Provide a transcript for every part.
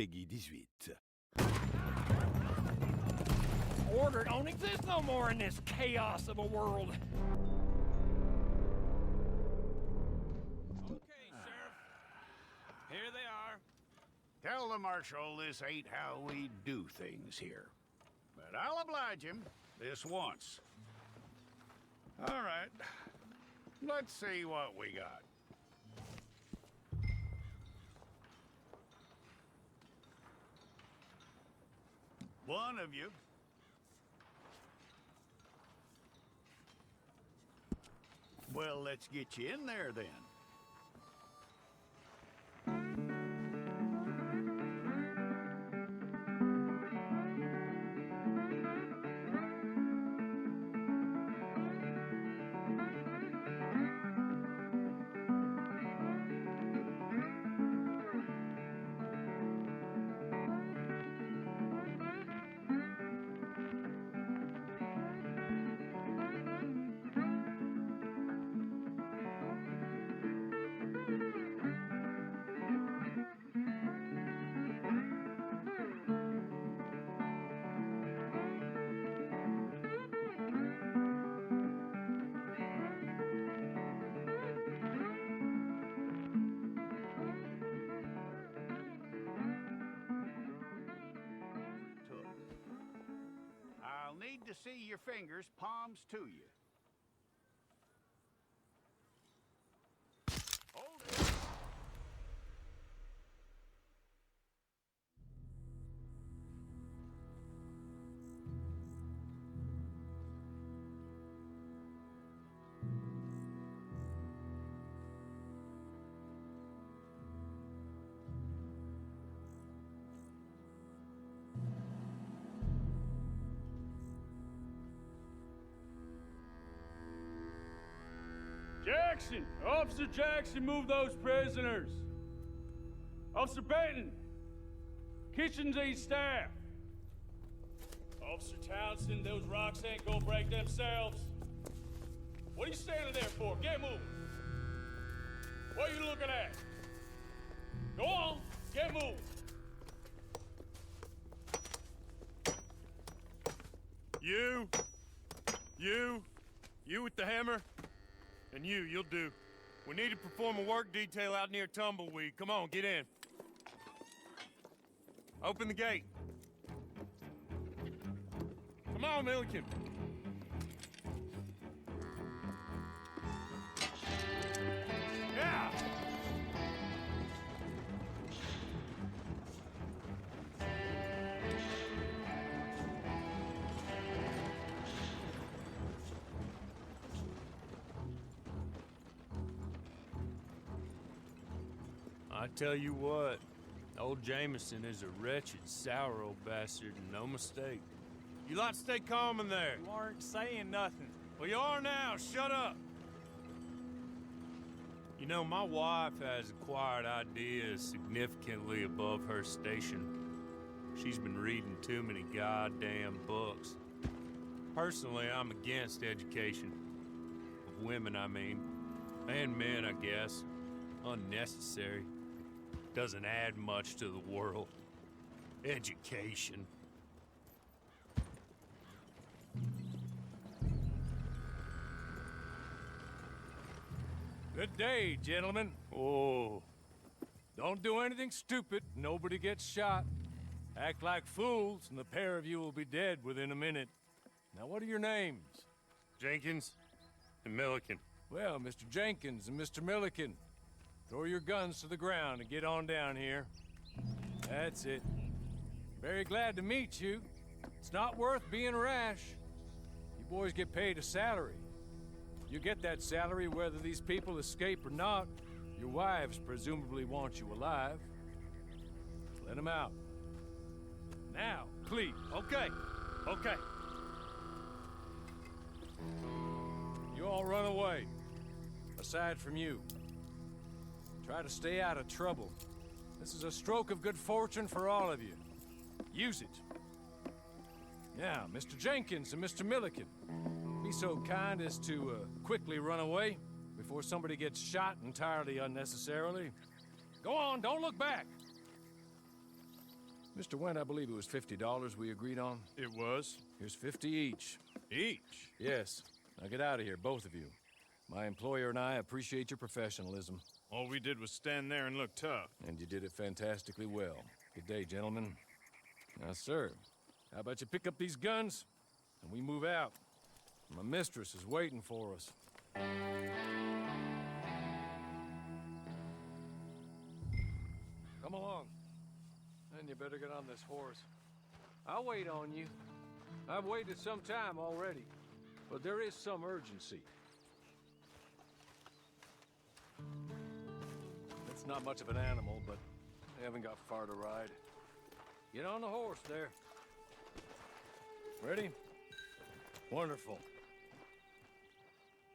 Peggy 18. Order don't exist no more in this chaos of a world. Okay, Sheriff. Here they are. Tell the Marshal this ain't how we do things here. But I'll oblige him this once. All right. Let's see what we got. One of you. Well, let's get you in there then. I'll need to see your fingers, palms to you. Hold it. Jackson! Officer Jackson, move those prisoners! Officer Benton! Kitchens and staff! Officer Townsend, those rocks ain't gonna break themselves. What are you standing there for? Get moving! What are you looking at? Go on, get moving! You with the hammer? And you'll do. We need to perform a work detail out near Tumbleweed. Come on, get in. Open the gate. Come on, Milliken. Yeah! I tell you what, old Jameson is a wretched, sour old bastard, and no mistake. You lot stay calm in there. You aren't saying nothing. Well, you are now. Shut up. You know, my wife has acquired ideas significantly above her station. She's been reading too many goddamn books. Personally, I'm against education. Of women, I mean. And men, I guess. Unnecessary. Doesn't add much to the world. Education. Good day, gentlemen. Oh. Don't do anything stupid. Nobody gets shot. Act like fools, and the pair of you will be dead within a minute. Now, what are your names? Jenkins and Milliken. Well, Mr. Jenkins and Mr. Milliken, throw your guns to the ground and get on down here. That's it. Very glad to meet you. It's not worth being rash. You boys get paid a salary. You get that salary whether these people escape or not. Your wives presumably want you alive. Let them out. Now, please. Okay. You all run away. Aside from you. Try to stay out of trouble. This is a stroke of good fortune for all of you. Use it. Now, Mr. Jenkins and Mr. Milliken, be so kind as to quickly run away before somebody gets shot entirely unnecessarily. Go on, don't look back. Mr. Went, I believe it was $50 we agreed on. It was? Here's 50 each. Each? Yes. Now get out of here, both of you. My employer and I appreciate your professionalism. All we did was stand there and look tough. And you did it fantastically well. Good day, gentlemen. Now, sir, how about you pick up these guns and we move out? My mistress is waiting for us. Come along. Then you better get on this horse. I'll wait on you. I've waited some time already, but there is some urgency. It's not much of an animal, but I haven't got far to ride. Get on the horse there. Ready? Wonderful.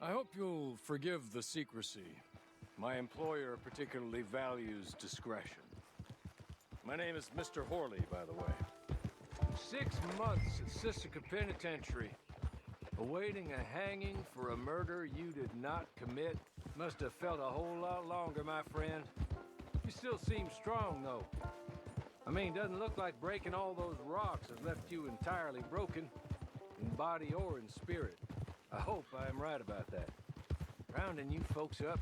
I hope you'll forgive the secrecy. My employer particularly values discretion. My name is Mr. Horley, by the way. 6 months at Sissica Penitentiary, awaiting a hanging for a murder you did not commit. Must have felt a whole lot longer, my friend. You still seem strong, though. I mean, doesn't look like breaking all those rocks has left you entirely broken, in body or in spirit. I hope I am right about that. Rounding you folks up,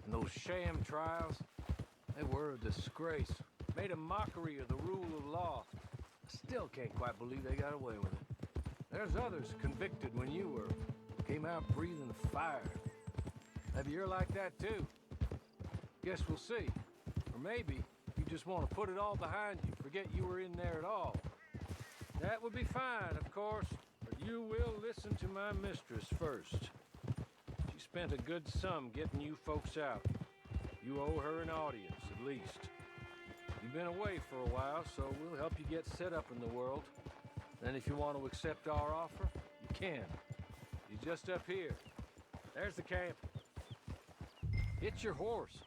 and those sham trials, they were a disgrace. Made a mockery of the rule of law. I still can't quite believe they got away with it. There's others convicted when you were. Came out breathing fire. Maybe you're like that too. Guess we'll see. Or maybe you just want to put it all behind you, forget you were in there at all. That would be fine, of course, but you will listen to my mistress first. She spent a good sum getting you folks out. You owe her an audience, at least. You've been away for a while, so we'll help you get set up in the world. Then if you want to accept our offer, you can. He's just up here. There's the camp. Get your horse.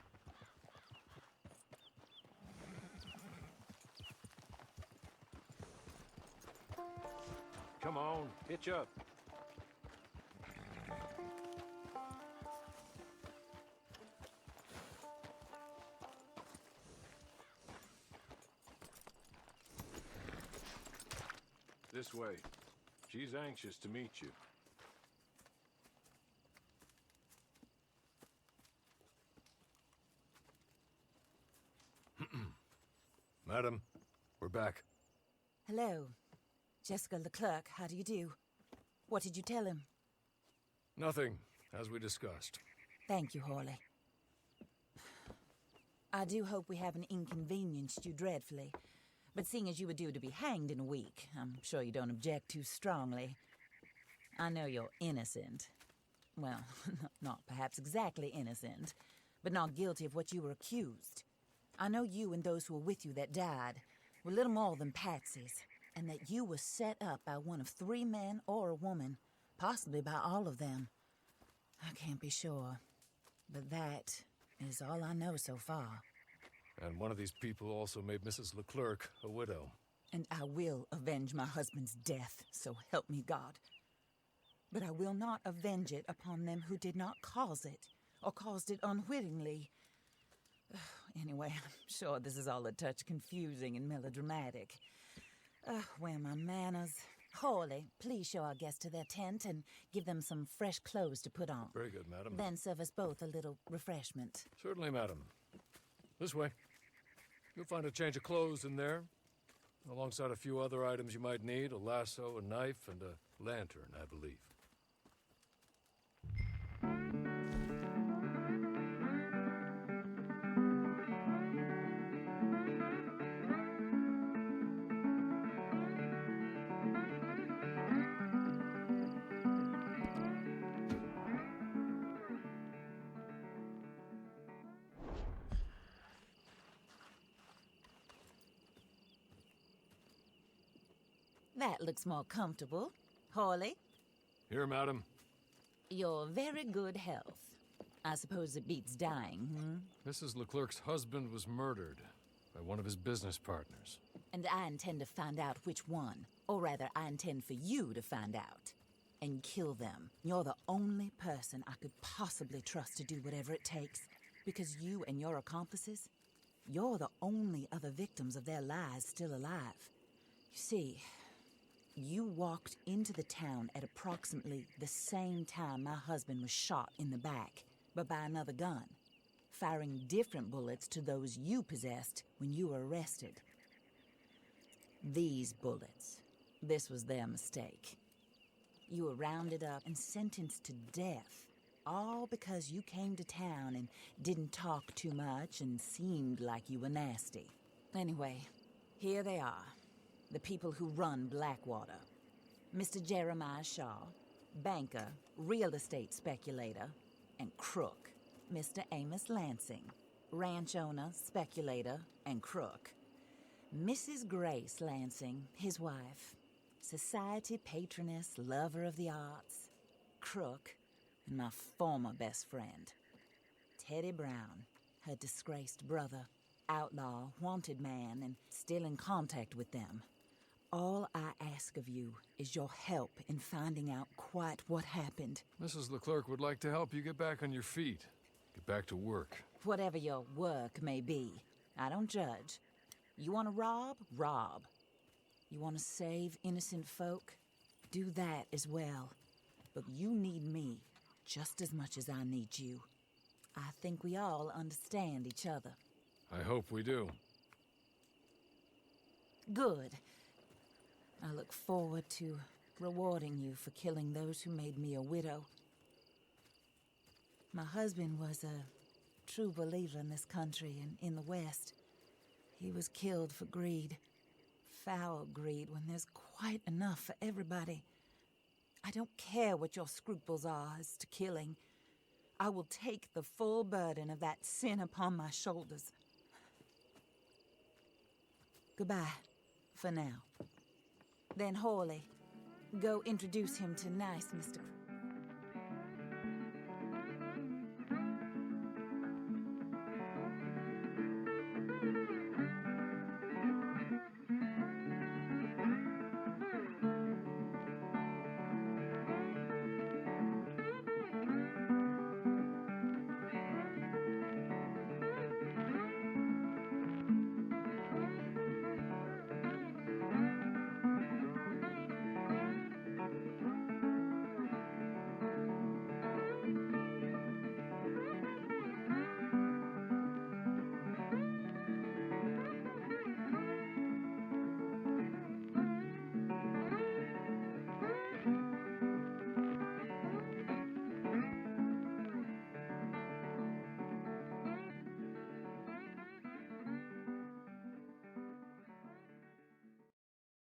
Come on, hitch up. This way. She's anxious to meet you. Madam, we're back. Hello. Jessica Leclerc, how do you do? What did you tell him? Nothing, as we discussed. Thank you, Horley. I do hope we haven't inconvenienced you dreadfully. But seeing as you were due to be hanged in a week, I'm sure you don't object too strongly. I know you're innocent. Well, not perhaps exactly innocent, but not guilty of what you were accused. I know you and those who were with you that died were little more than patsies, and that you were set up by one of 3 men or a woman, possibly by all of them. I can't be sure, but that is all I know so far. And one of these people also made Mrs. Leclerc a widow. And I will avenge my husband's death, so help me God. But I will not avenge it upon them who did not cause it, or caused it unwittingly. Anyway, I'm sure this is all a touch confusing and melodramatic. Where are my manners? Horley, please show our guests to their tent and give them some fresh clothes to put on. Very good, madam. Then serve us both a little refreshment. Certainly, madam. This way. You'll find a change of clothes in there, alongside a few other items you might need, a lasso, a knife, and a lantern, I believe. That looks more comfortable. Horley, Here, madam. your very good health. I suppose it beats dying, Mrs. Leclerc's husband was murdered by one of his business partners. And I intend to find out which one. Or rather, I intend for you to find out. And kill them. You're the only person I could possibly trust to do whatever it takes. Because you and your accomplices, you're the only other victims of their lies still alive. You see, you walked into the town at approximately the same time my husband was shot in the back, but by another gun, firing different bullets to those you possessed when you were arrested. These bullets, this was their mistake. You were rounded up and sentenced to death, all because you came to town and didn't talk too much and seemed like you were nasty. Anyway, here they are, the people who run Blackwater. Mr. Jeremiah Shaw, banker, real estate speculator, and crook. Mr. Amos Lansing, ranch owner, speculator, and crook. Mrs. Grace Lansing, his wife, society patroness, lover of the arts, crook, and my former best friend, Teddy Brown, her disgraced brother, outlaw, wanted man, and still in contact with them. All I ask of you is your help in finding out quite what happened. Mrs. Leclerc would like to help you get back on your feet. Get back to work. Whatever your work may be, I don't judge. You want to rob? Rob. You want to save innocent folk? Do that as well. But you need me just as much as I need you. I think we all understand each other. I hope we do. Good. I look forward to rewarding you for killing those who made me a widow. My husband was a true believer in this country and in the West. He was killed for greed. Foul greed when there's quite enough for everybody. I don't care what your scruples are as to killing. I will take the full burden of that sin upon my shoulders. Goodbye, for now. Then Hawley, go introduce him to nice Mr.